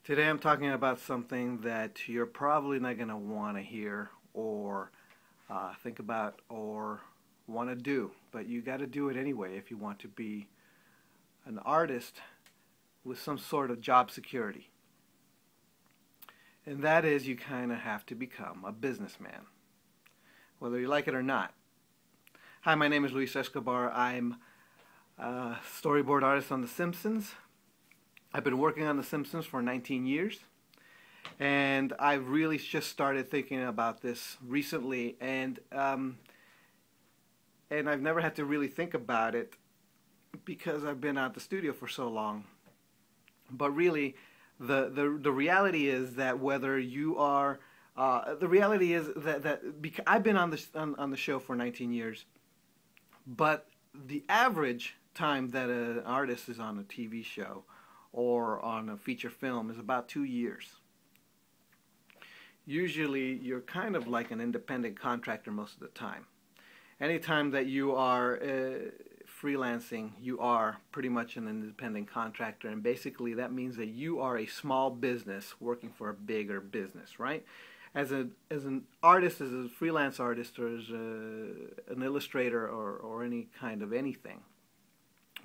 Today I'm talking about something that you're probably not going to want to hear or think about or want to do, but you got to do it anyway if you want to be an artist with some sort of job security. And that is, you kind of have to become a businessman, whether you like it or not. Hi, my name is Luis Escobar. I'm a storyboard artist on The Simpsons. I've been working on The Simpsons for 19 years, and I really just started thinking about this recently, and I've never had to really think about it because I've been out the studio for so long. But really, the reality is that whether you are the reality is that I've been on the show for 19 years, but the average time that an artist is on a TV show or on a feature film is about 2 years. Usually you're kind of like an independent contractor most of the time. Anytime that you are freelancing, you are pretty much an independent contractor, and basically that means that you are a small business working for a bigger business, right? As an artist, as a freelance artist, or as an illustrator, or any kind of anything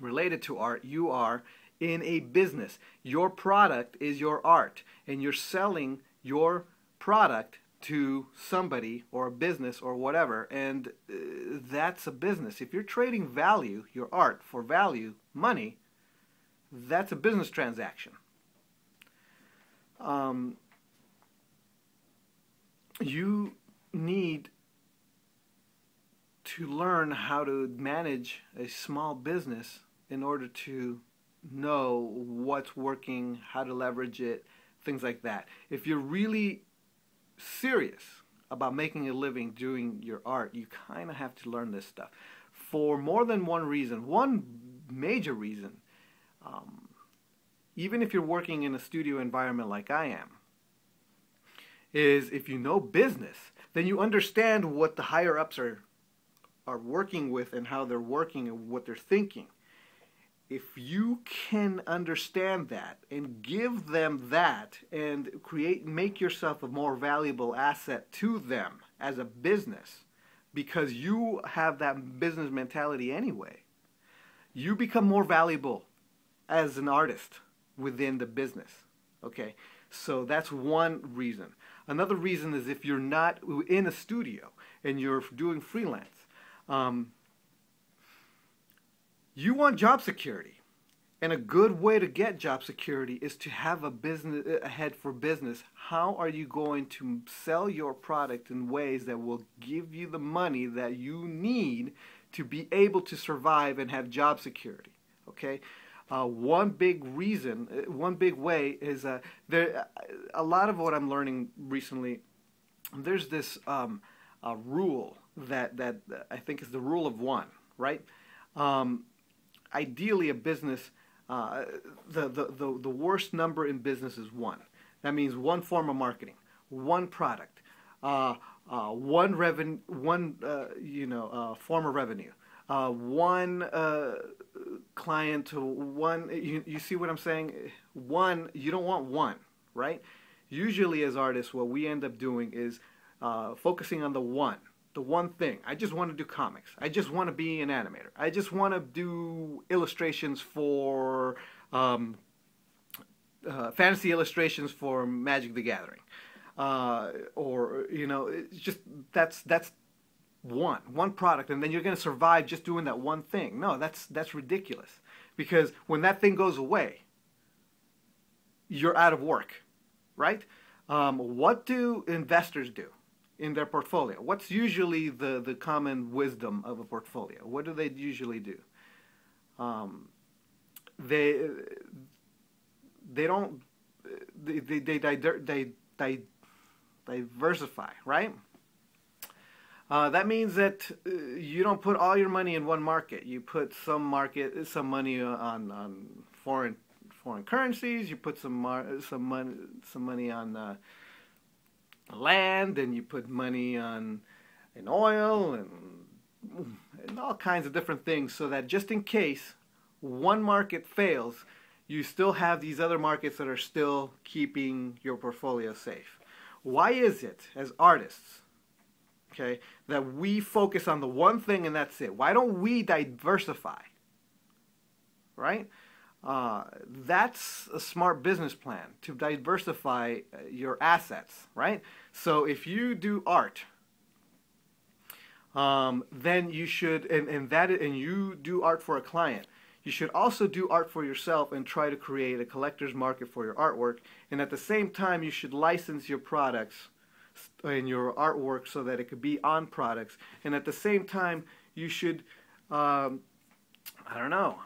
related to art, you are in a business. Your product is your art, and you're selling your product to somebody or a business or whatever, and that's a business. If you're trading value, your art, for value, money, that's a business transaction. You need to learn how to manage a small business in order to know what's working, how to leverage it, things like that. If you're really serious about making a living doing your art, you kind of have to learn this stuff for more than one reason. One major reason, even if you're working in a studio environment like I am, is if you know business, then you understand what the higher ups are working with and how they're working and what they're thinking. If you can understand that and give them that and make yourself a more valuable asset to them as a business, because you have that business mentality anyway, you become more valuable as an artist within the business. Okay, so that's one reason. Another reason is if you're not in a studio and you're doing freelance, you want job security, and a good way to get job security is to have a head for business. How are you going to sell your product in ways that will give you the money that you need to be able to survive and have job security? Okay, one big way is a lot of what I'm learning recently. There's this rule that I think is the rule of one, right? Ideally, a business, the worst number in business is one. That means one form of marketing, one product, one form of revenue, one client to one. You see what I'm saying? One. You don't want one, right? Usually, as artists, what we end up doing is focusing on the one thing. I just want to do comics. I just want to be an animator. I just want to do illustrations for fantasy illustrations for Magic the Gathering, or it's just that's one product, and then you're going to survive just doing that one thing. No, that's ridiculous, because when that thing goes away, you're out of work, right? What do investors do in their portfolio? What's usually the common wisdom of a portfolio? What do they usually do? They diversify, right? That means that you don't put all your money in one market. You put some money on foreign currencies. You put some money on land, and you put money in oil and all kinds of different things, so that just in case one market fails, you still have these other markets that are still keeping your portfolio safe. Why is it, as artists, okay, that we focus on the one thing and that's it? Why don't we diversify? Right? That's a smart business plan, to diversify your assets, right? So if you do art, then you should, and you do art for a client, you should also do art for yourself and try to create a collector's market for your artwork. And at the same time, you should license your products and your artwork so that it could be on products. And at the same time, you should, I don't know,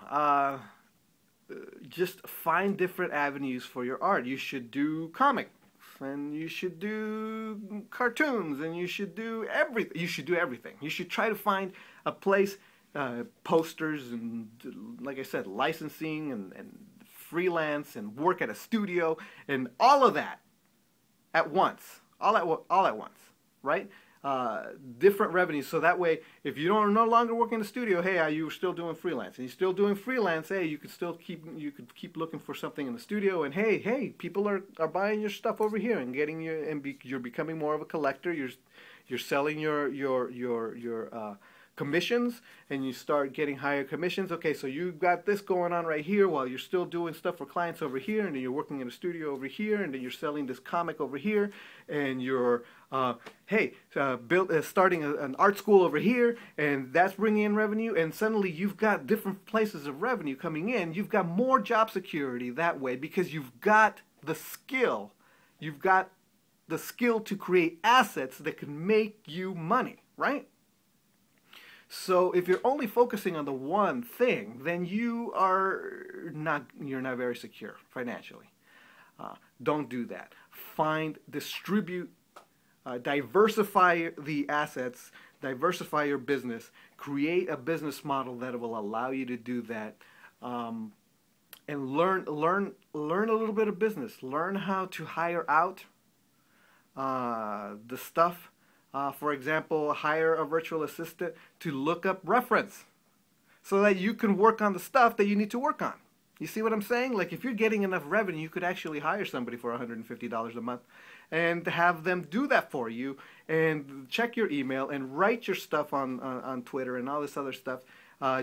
just find different avenues for your art. You should do comics, and you should do cartoons, and you should do everything. You should do everything. You should try to find a place, posters, and like I said, licensing and freelance and work at a studio and all of that at once, all at once, right? Different revenues, so that way, if you don't no longer work in the studio, hey, you're still doing freelance, and you're still doing freelance, hey, you could keep looking for something in the studio, and hey, people are buying your stuff over here and getting you, and you're becoming more of a collector. You're selling your commissions, and you start getting higher commissions. Okay, so you've got this going on right here while you're still doing stuff for clients over here, and then you're working in a studio over here, and then you're selling this comic over here, and you're starting an art school over here, and that's bringing in revenue, and suddenly you've got different places of revenue coming in. You've got more job security that way because you've got the skill. You've got the skill to create assets that can make you money, right? So if you're only focusing on the one thing, then you're not very secure financially. Don't do that. Distribute, diversify the assets, diversify your business, create a business model that will allow you to do that, and learn a little bit of business. Learn how to hire out the stuff. For example, hire a virtual assistant to look up reference so that you can work on the stuff that you need to work on. You see what I'm saying? Like, if you're getting enough revenue, you could actually hire somebody for $150 a month and have them do that for you, and check your email and write your stuff on Twitter and all this other stuff.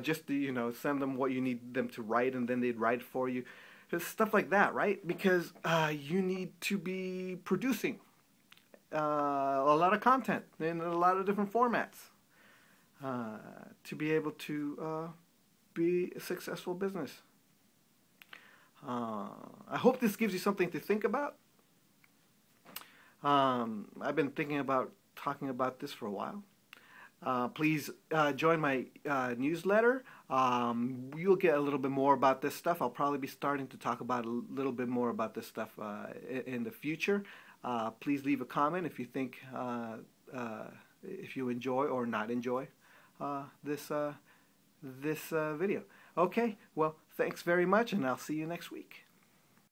Just to, send them what you need them to write, and then they'd write for you. Just stuff like that, right? Because you need to be producing a lot of content in a lot of different formats to be able to be a successful business. I hope this gives you something to think about. I've been thinking about talking about this for a while. Please join my newsletter. You'll get a little bit more about this stuff. I'll probably be starting to talk about a little bit more about this stuff in the future. Please leave a comment if you think, if you enjoy or not enjoy this video. Okay, well, thanks very much, and I'll see you next week.